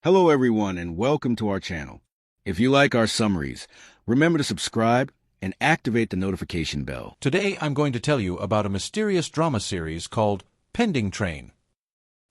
Hello everyone and welcome to our channel. If you like our summaries, remember to subscribe and activate the notification bell. Today I'm going to tell you about a mysterious drama series called Pending Train.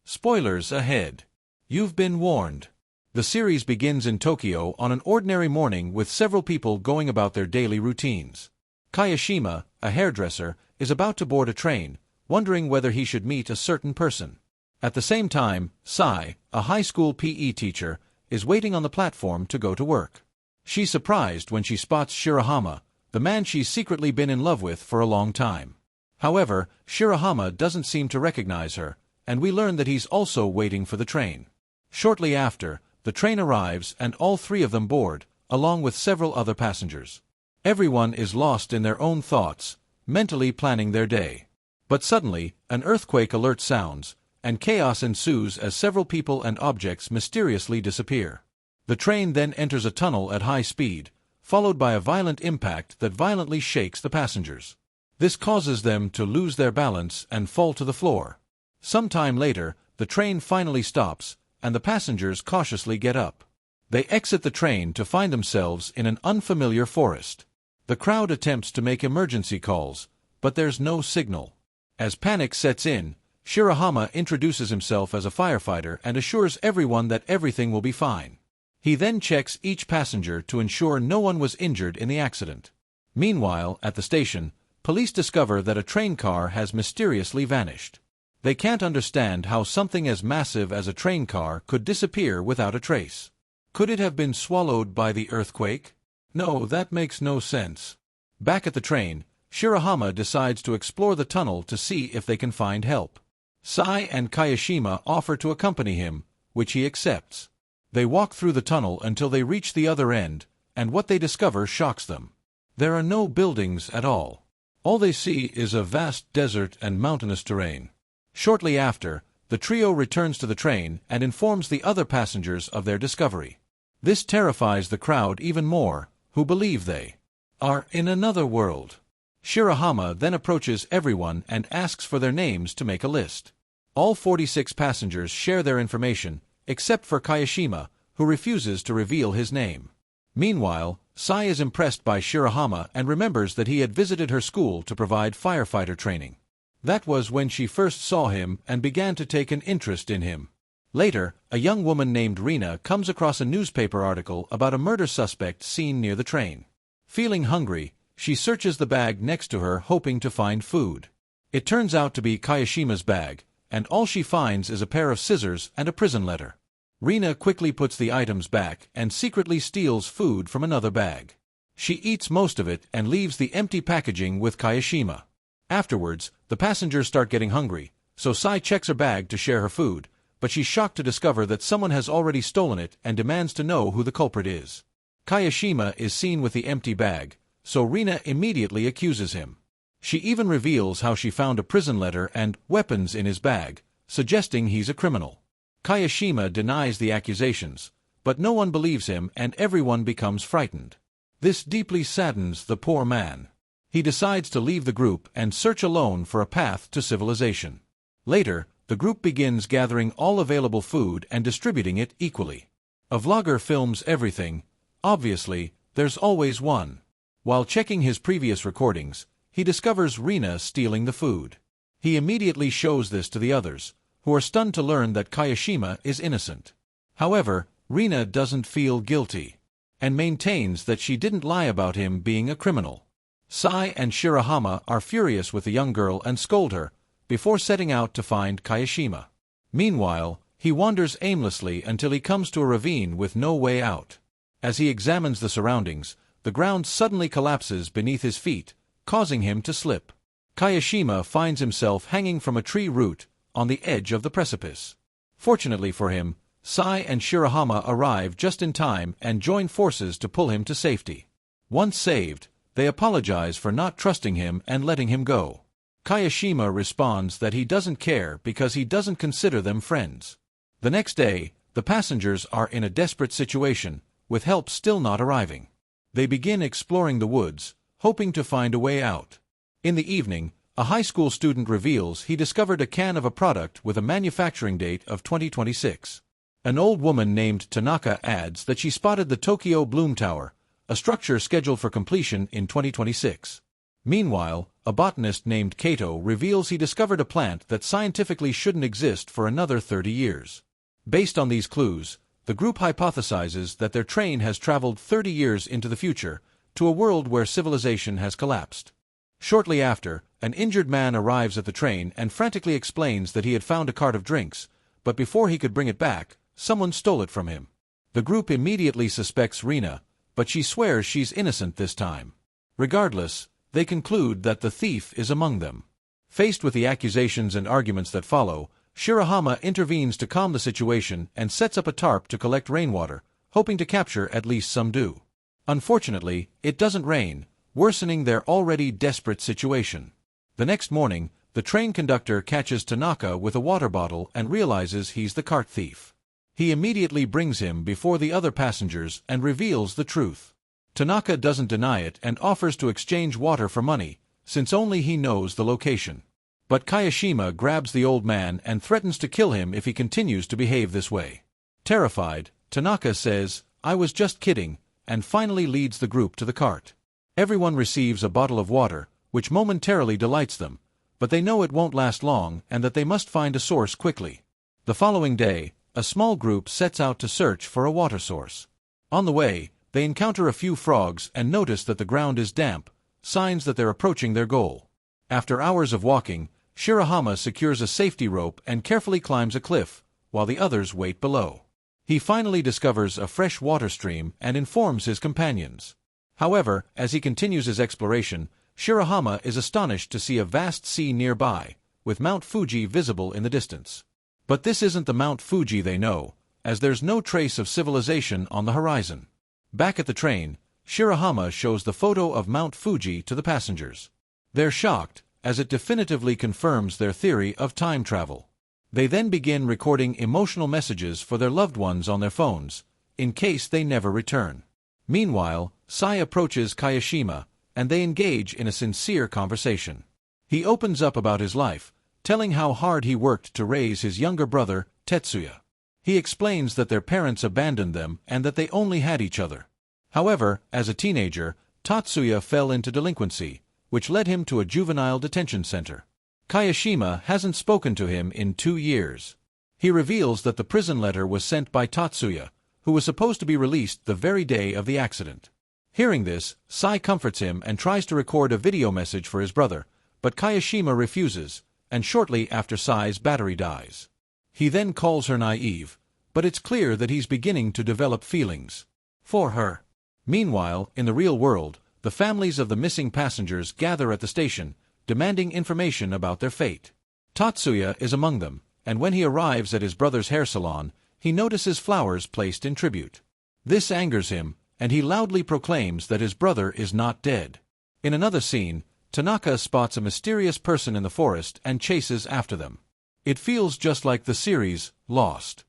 Spoilers ahead. You've been warned. The series begins in Tokyo on an ordinary morning with several people going about their daily routines. Kayashima, a hairdresser, is about to board a train, wondering whether he should meet a certain person. At the same time, Sai, a high school PE teacher, is waiting on the platform to go to work. She's surprised when she spots Shirahama, the man she's secretly been in love with for a long time. However, Shirahama doesn't seem to recognize her, and we learn that he's also waiting for the train. Shortly after, the train arrives and all three of them board, along with several other passengers. Everyone is lost in their own thoughts, mentally planning their day. But suddenly, an earthquake alert sounds, and chaos ensues as several people and objects mysteriously disappear. The train then enters a tunnel at high speed, followed by a violent impact that violently shakes the passengers. This causes them to lose their balance and fall to the floor. Some time later, the train finally stops, and the passengers cautiously get up. They exit the train to find themselves in an unfamiliar forest. The crowd attempts to make emergency calls, but there's no signal. As panic sets in, Shirahama introduces himself as a firefighter and assures everyone that everything will be fine. He then checks each passenger to ensure no one was injured in the accident. Meanwhile, at the station, police discover that a train car has mysteriously vanished. They can't understand how something as massive as a train car could disappear without a trace. Could it have been swallowed by the earthquake? No, that makes no sense. Back at the train, Shirahama decides to explore the tunnel to see if they can find help. Sai and Kayashima offer to accompany him, which he accepts. They walk through the tunnel until they reach the other end, and what they discover shocks them. There are no buildings at all. All they see is a vast desert and mountainous terrain. Shortly after, the trio returns to the train and informs the other passengers of their discovery. This terrifies the crowd even more, who believe they are in another world. Shirahama then approaches everyone and asks for their names to make a list. All 46 passengers share their information, except for Kayashima, who refuses to reveal his name. Meanwhile, Sai is impressed by Shirahama and remembers that he had visited her school to provide firefighter training. That was when she first saw him and began to take an interest in him. Later, a young woman named Rina comes across a newspaper article about a murder suspect seen near the train. Feeling hungry, she searches the bag next to her hoping to find food. It turns out to be Kayashima's bag, and all she finds is a pair of scissors and a prison letter. Rina quickly puts the items back and secretly steals food from another bag. She eats most of it and leaves the empty packaging with Kayashima. Afterwards, the passengers start getting hungry, so Sai checks her bag to share her food, but she's shocked to discover that someone has already stolen it and demands to know who the culprit is. Kayashima is seen with the empty bag, so Rina immediately accuses him. She even reveals how she found a prison letter and weapons in his bag, suggesting he's a criminal. Kayashima denies the accusations, but no one believes him and everyone becomes frightened. This deeply saddens the poor man. He decides to leave the group and search alone for a path to civilization. Later, the group begins gathering all available food and distributing it equally. A vlogger films everything. Obviously, there's always one. While checking his previous recordings, he discovers Rina stealing the food. He immediately shows this to the others, who are stunned to learn that Kayashima is innocent. However, Rina doesn't feel guilty, and maintains that she didn't lie about him being a criminal. Sai and Shirahama are furious with the young girl and scold her, before setting out to find Kayashima. Meanwhile, he wanders aimlessly until he comes to a ravine with no way out. As he examines the surroundings, the ground suddenly collapses beneath his feet, causing him to slip. Kayashima finds himself hanging from a tree root on the edge of the precipice. Fortunately for him, Sai and Shirahama arrive just in time and join forces to pull him to safety. Once saved, they apologize for not trusting him and letting him go. Kayashima responds that he doesn't care because he doesn't consider them friends. The next day, the passengers are in a desperate situation, with help still not arriving. They begin exploring the woods, hoping to find a way out. In the evening, a high school student reveals he discovered a can of a product with a manufacturing date of 2026. An old woman named Tanaka adds that she spotted the Tokyo Bloom Tower, a structure scheduled for completion in 2026. Meanwhile, a botanist named Kato reveals he discovered a plant that scientifically shouldn't exist for another 30 years. Based on these clues, the group hypothesizes that their train has traveled 30 years into the future, to a world where civilization has collapsed. Shortly after, an injured man arrives at the train and frantically explains that he had found a cart of drinks, but before he could bring it back, someone stole it from him. The group immediately suspects Rina, but she swears she's innocent this time. Regardless, they conclude that the thief is among them. Faced with the accusations and arguments that follow, Shirahama intervenes to calm the situation and sets up a tarp to collect rainwater, hoping to capture at least some dew. Unfortunately, it doesn't rain, worsening their already desperate situation. The next morning, the train conductor catches Tanaka with a water bottle and realizes he's the cart thief. He immediately brings him before the other passengers and reveals the truth. Tanaka doesn't deny it and offers to exchange water for money, since only he knows the location. But Kayashima grabs the old man and threatens to kill him if he continues to behave this way. Terrified, Tanaka says, "I was just kidding," and finally leads the group to the cart. Everyone receives a bottle of water, which momentarily delights them, but they know it won't last long and that they must find a source quickly. The following day, a small group sets out to search for a water source. On the way, they encounter a few frogs and notice that the ground is damp, signs that they're approaching their goal. After hours of walking, Shirahama secures a safety rope and carefully climbs a cliff, while the others wait below. He finally discovers a fresh water stream and informs his companions. However, as he continues his exploration, Shirahama is astonished to see a vast sea nearby, with Mount Fuji visible in the distance. But this isn't the Mount Fuji they know, as there's no trace of civilization on the horizon. Back at the train, Shirahama shows the photo of Mount Fuji to the passengers. They're shocked, as it definitively confirms their theory of time travel. They then begin recording emotional messages for their loved ones on their phones, in case they never return. Meanwhile, Sai approaches Kayashima, and they engage in a sincere conversation. He opens up about his life, telling how hard he worked to raise his younger brother, Tetsuya. He explains that their parents abandoned them and that they only had each other. However, as a teenager, Tatsuya fell into delinquency, which led him to a juvenile detention center. Kayashima hasn't spoken to him in 2 years. He reveals that the prison letter was sent by Tatsuya, who was supposed to be released the very day of the accident. Hearing this, Sai comforts him and tries to record a video message for his brother, but Kayashima refuses, and shortly after Sai's battery dies. He then calls her naive, but it's clear that he's beginning to develop feelings for her. Meanwhile, in the real world, the families of the missing passengers gather at the station, demanding information about their fate. Tatsuya is among them, and when he arrives at his brother's hair salon, he notices flowers placed in tribute. This angers him, and he loudly proclaims that his brother is not dead. In another scene, Tanaka spots a mysterious person in the forest and chases after them. It feels just like the series, Lost.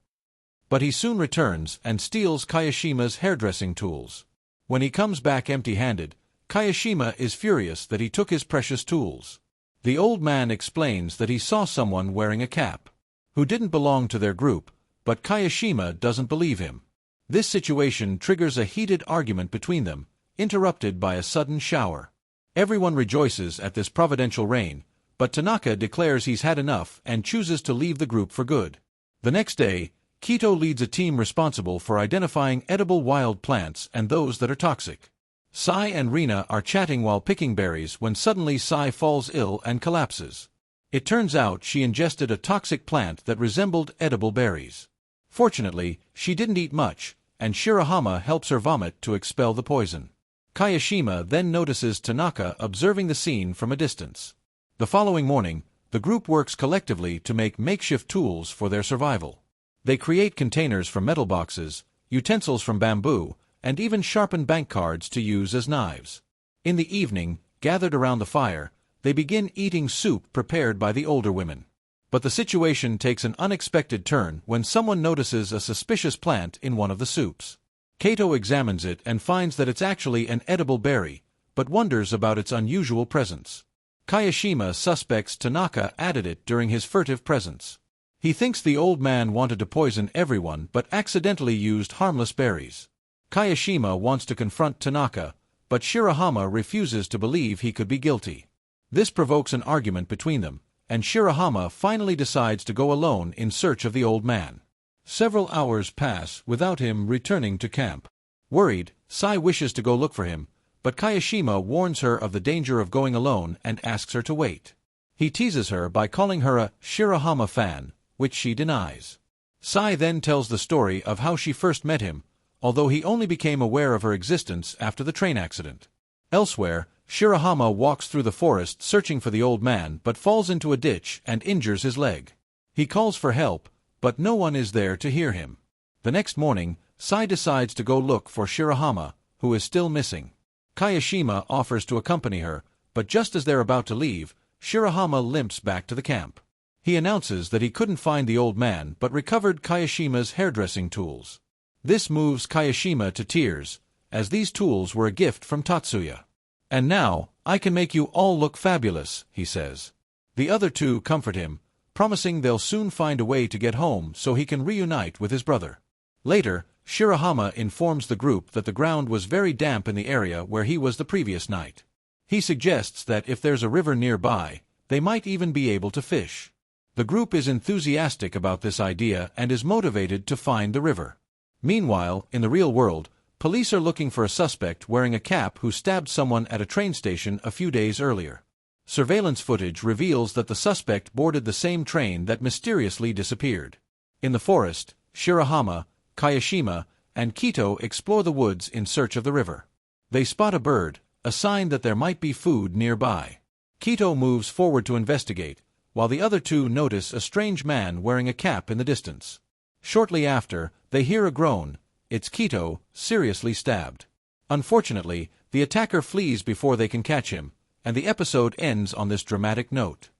But he soon returns and steals Kayashima's hairdressing tools. When he comes back empty-handed, Kayashima is furious that he took his precious tools. The old man explains that he saw someone wearing a cap, who didn't belong to their group, but Kayashima doesn't believe him. This situation triggers a heated argument between them, interrupted by a sudden shower. Everyone rejoices at this providential rain, but Tanaka declares he's had enough and chooses to leave the group for good. The next day, Kito leads a team responsible for identifying edible wild plants and those that are toxic. Sai and Rina are chatting while picking berries when suddenly Sai falls ill and collapses. It turns out she ingested a toxic plant that resembled edible berries. Fortunately, she didn't eat much, and Shirahama helps her vomit to expel the poison. Kayashima then notices Tanaka observing the scene from a distance. The following morning, the group works collectively to make makeshift tools for their survival. They create containers from metal boxes, utensils from bamboo, and even sharpen bank cards to use as knives. In the evening, gathered around the fire, they begin eating soup prepared by the older women. But the situation takes an unexpected turn when someone notices a suspicious plant in one of the soups. Kato examines it and finds that it's actually an edible berry, but wonders about its unusual presence. Kayashima suspects Tanaka added it during his furtive presence. He thinks the old man wanted to poison everyone but accidentally used harmless berries. Kayashima wants to confront Tanaka, but Shirahama refuses to believe he could be guilty. This provokes an argument between them, and Shirahama finally decides to go alone in search of the old man. Several hours pass without him returning to camp. Worried, Sai wishes to go look for him, but Kayashima warns her of the danger of going alone and asks her to wait. He teases her by calling her a Shirahama fan, which she denies. Sai then tells the story of how she first met him, although he only became aware of her existence after the train accident. Elsewhere, Shirahama walks through the forest searching for the old man but falls into a ditch and injures his leg. He calls for help, but no one is there to hear him. The next morning, Sai decides to go look for Shirahama, who is still missing. Kayashima offers to accompany her, but just as they're about to leave, Shirahama limps back to the camp. He announces that he couldn't find the old man but recovered Kayashima's hairdressing tools. This moves Kayashima to tears, as these tools were a gift from Tatsuya. "And now, I can make you all look fabulous," he says. The other two comfort him, promising they'll soon find a way to get home so he can reunite with his brother. Later, Shirahama informs the group that the ground was very damp in the area where he was the previous night. He suggests that if there's a river nearby, they might even be able to fish. The group is enthusiastic about this idea and is motivated to find the river. Meanwhile, in the real world, police are looking for a suspect wearing a cap who stabbed someone at a train station a few days earlier. Surveillance footage reveals that the suspect boarded the same train that mysteriously disappeared. In the forest, Shirahama, Kayashima, and Kito explore the woods in search of the river. They spot a bird, a sign that there might be food nearby. Kito moves forward to investigate, while the other two notice a strange man wearing a cap in the distance. Shortly after, they hear a groan. It's Kito, seriously stabbed. Unfortunately, the attacker flees before they can catch him, and the episode ends on this dramatic note.